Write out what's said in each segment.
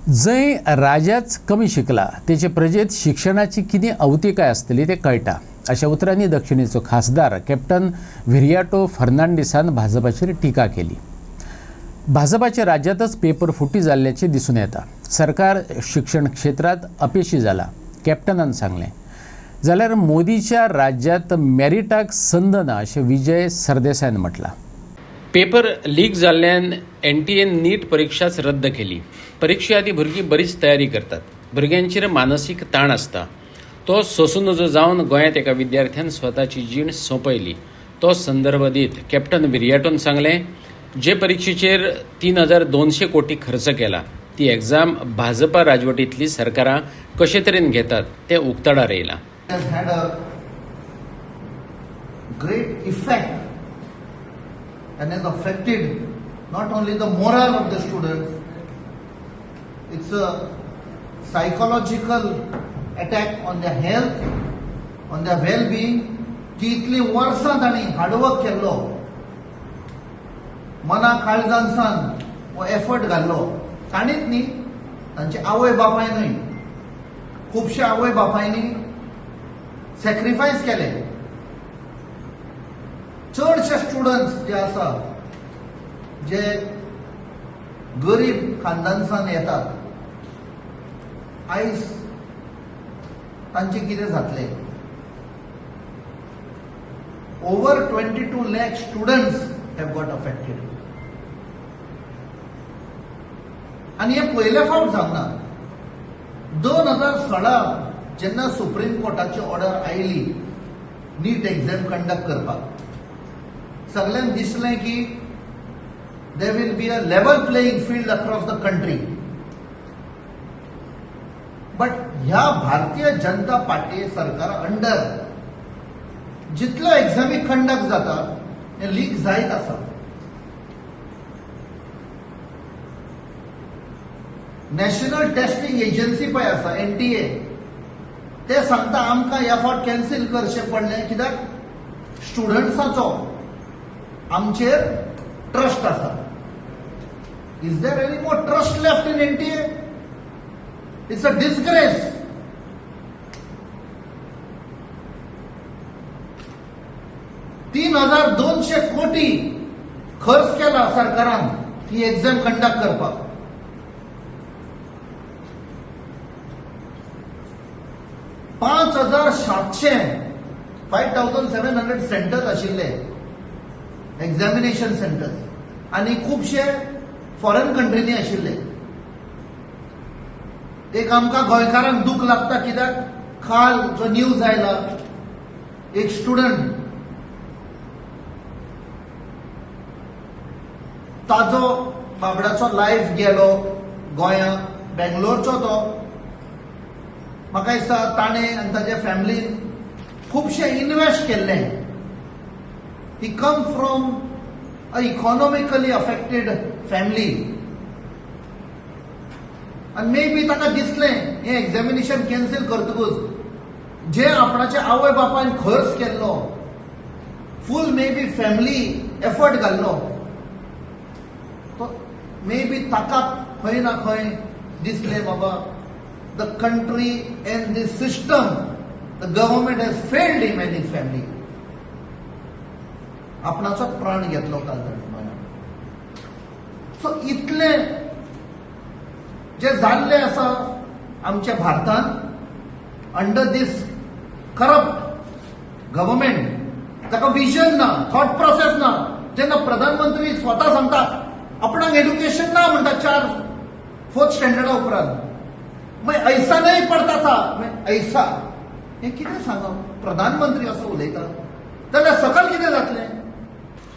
जंय राजाच कमी शिकला तेचे प्रजेत शिक्षणाची किती अवती काय असतली ते कळटा अशा उतरांनी दक्षिणेचो खासदार कॅप्टन व्हिरियाटो फर्नांडिसान भाजपाचेर टिका केली। भाजपाच्या राज्यातच पेपर फुटी जाल्ल्याचे दिसून येता। सरकार शिक्षण क्षेत्रात अपेशी जाला कॅप्टनान सांगलें। जाल्यार मोदीच्या राज्यात मेरिटाक संद ना अशें विजय सरदेसायन म्हटलां। पेपर लीक जाल्ल्यान NTAन नीट परीक्षाच रद्द केली। परीक्षे आदी भुरगीं बरीच तयारी करतात। भुरग्यांचेर मानसीक ताण आसता। तो सोसूं नजो जावन गोंयांत एका विद्यार्थ्यान स्वताची जीण सोंपयली। तो संदर्भ दीत कॅप्टन व्हिरियाटोन सांगलें, जे परीक्षेचेर 3200 कोटी खर्च केला ती एग्जाम भाजपा राजवटींतली सरकारां कशे तरेन घेतात ते उक्ताडार येयलां। And has affected not only the morale of the students, it's a psychological attack on their health, on their well-being. की इतली वर्सां तांणी हार्डवर्क केल्लो, मना काळजांसान वो एफर्ट घाल्लो, तांणीच न्ही तांचे आवय बापायनूय खुबशे आवय बापायनी सॅक्रिफायस केले। चडशे स्टुडंट्स जे आसा जे गरीब खानदानसान येतात, आयज तांचे कितें जातलें? Over 22 lakh students have got affected. आनी हे पयले फावट जावना। 2016 जेन्ना सुप्रीम कोर्टाची ऑर्डर आयली नीट एग्जाम कंडक्ट करपाक, सगळ्यांक दिसलें की there will be a level playing field across the country. But ह्या भारतीय जनता पार्टी सरकार अंडर जितलो एग्जामी कंडक्ट जाता हे लीक जायत आसा। नॅशनल टेस्टिंग एजन्सी पळय आसा NTA, ते सांगता आमकां ह्या फावट कॅन्सील करचें पडलें कित्याक स्टुडंट्सांचो आमचेर ट्रस्ट आसा। Is there any more trust left in NTA? It's a disgrace. $3,200 कोटी खर्च केला सरकारान ही एग्जाम कंडक्ट करपाक। $5,700 सेंटर्स आशिल्ले एग्जामिनेशन सेंटर्स आनी खुबशे फॉरेन कंट्रीनी आशिल्ले। एक आमकां गोंयकारांक दूख लागता कित्याक काल जो न्यूज आयला, एक स्टुडंट ताजो बाबड्याचो लायफ गेलो गोंयांत, बेंगलोरचो तो। म्हाका दिसता ताणें आनी ताच्या फॅमिलीन खुबशे इन्वेस्ट केल्ले। He come from a economically affected family, and maybe ताका दिसलें हे एग्जामिनेशन कॅन्सील करतकूच जे आपणाच्या आवय बापायन खर्च केल्लो, फूल मे बी फॅमिली एफर्ट घाल्लो, तो मे बी ताका खंय ना खंय दिसलें बाबा the country and the system, the government has failed him and his family. आपणाचो प्राण घेतलो काल ताणें। सो इतले जे जाल्ले आसा आमच्या भारतांत अंडर दीस करप्ट गव्हर्नमेंट, ताका विजन ना, थॉट प्रोसेस ना। जेन्ना प्रधानमंत्री स्वता सांगता आपणाक एड्युकेशन ना म्हणटा 4th स्टँडर्डा उपरांत, मागीर ऐसा नाही पडता था ऐसा, हे कितें सांगप? प्रधानमंत्री असो उलयता जाल्यार सकल कितें जातलें?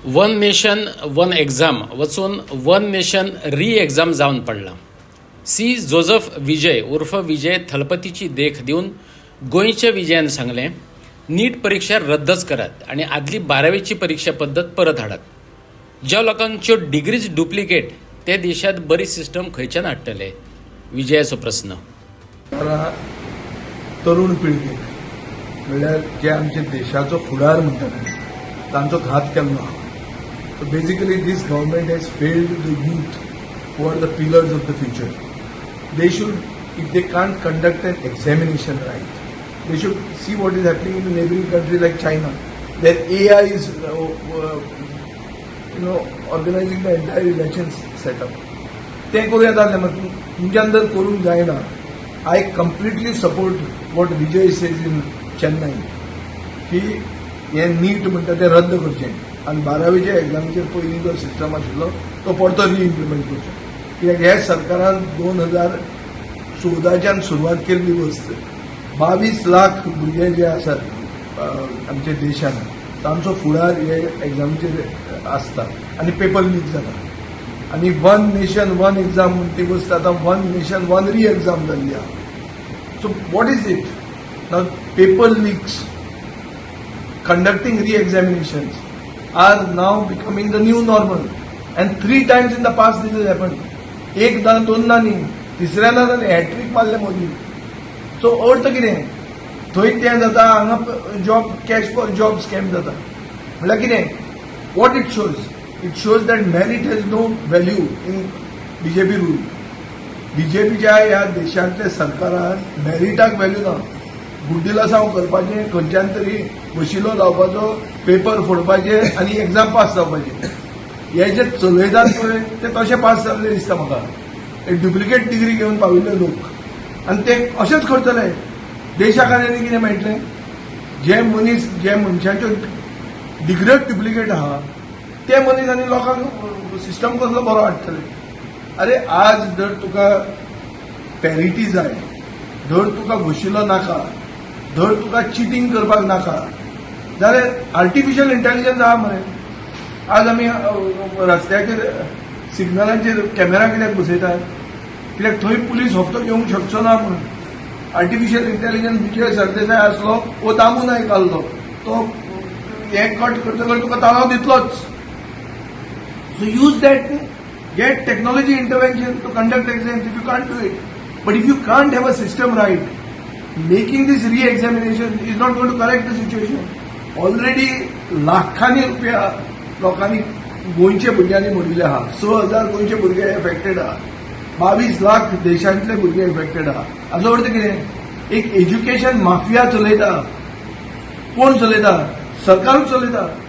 वन नेशन वन एग्जाम वचून वन नेशन री एग्जाम जावन पडला। C. जोझफ विजय उर्फ विजय थलपतीची देख दिवन गोंयच्या विजयान सांगलें, नीट परीक्षा रद्दच करात आणि आदली 12वीची परीक्षा पद्दत परत हाडात। ज्या लोकांच्यो डिग्रीज डुप्लिकेट ते देशात बरी सिस्टम खंयच्यान हाडटले? विजयाचो प्रश्न। तरुण पिळगेक म्हणल्यार जे आमच्या देशाचो फुडार म्हणटाले तांचो घात केल्लो। So basically this government has failed the youth who are the pillars of the future. they should, if they can't conduct an examination right, they should see what is happening in a neighboring country like China. Their AI is, organizing the entire elections setup. ते करूया जालें मग तुमच्या अंदर करूंक जायना. I completely support what Vijay says in Chennai की हे नीट म्हणटा ते रद्द करचें आनी 12वीच्या एग्जामीचेर पयलीं जो सिस्टम आशिल्लो तो परतो रिइम्प्लिमेंट करचो. कित्याक ह्या सरकारान 2014च्यान सुरवात केल्ली वस्त 22 लाख भुरगे जे आसात आमच्या देशान तांचो फुडार हे एग्जामीचेर आसता आनी पेपर लीक जाता. आणि वन नेशन वन एक्झाम म्हणटी गोष्ट आता वन नेशन वन री एक्झाम जाल्ली आहा. So what is it now? Paper leaks, conducting re-examinations are now becoming the new normal, and 3 times in the past this has happened. एकदा दोनदा न्ही, तिसऱ्यांदा जालें, हॅट्रिक मारले मोदी. सो अर्थ कितें? थंय तें जाता, हांगा job cash for job scam जाता. म्हळ्यार कितें? What it shows? It shows that merit has no value in BJP rule. बीजेपीच्या ह्या देशांतल्या सरकारान मेरिटाक व्हॅल्यू ना. बुद्धिलासांव करपाचें, खंयच्यान तरी वशिलो लावपाचो, पेपर फोडपाचे आनी एक्झाम पास जावपाचे. हे जे चलयतात पळय ते तशे पास जाल्ले दिसता म्हाका. एक डुप्लिकेट डिग्री घेवन पाविल्ले लोक आनी ते अशेंच करतले. देशाक आनी कितें मेळटलें? जे मनशाच्यो डिग्रीच डुप्लिकेट आहा ते मनीस आनी लोकांक सिस्टम कसलो बरो हाडटले. अरे आज जर तुका पॅरिटी जाय, धर तुका वशिलो नाका, धर तुका चिटींग करपाक नाका, जाल्यार आर्टिफिशियल इंटेलिजन्स आहा मरे. आज आमी रस्त्याचेर सिग्नलांचेर कॅमेरा कित्याक बसयतात? कित्याक थंय पुलीस हप्तो घेवंक शकचो ना म्हणून. आर्टिफिशियल इंटेलिजन्स विजय सरदेसाय आसलो वो दामू नायक आसलो, तो हे कट करतकच तुका ताळो दितलोच. So use that. Get technology intervention to conduct exams if you can't do it. But if you can't have a system right, making this re-examination is not going to correct the situation. Already लाखांनी रुपया लोकांनी गोंयच्या भुरग्यांनी मोडिल्ले आहा. 6,000 गोंयचे भुरगे affected आहा. 22 लाख देशांतले भुरगे एफेक्टेड आहा. हाचो अर्थ कितें? एक एज्युकेशन माफिया चलयता. कोण चलयता? सरकारूच चलयता.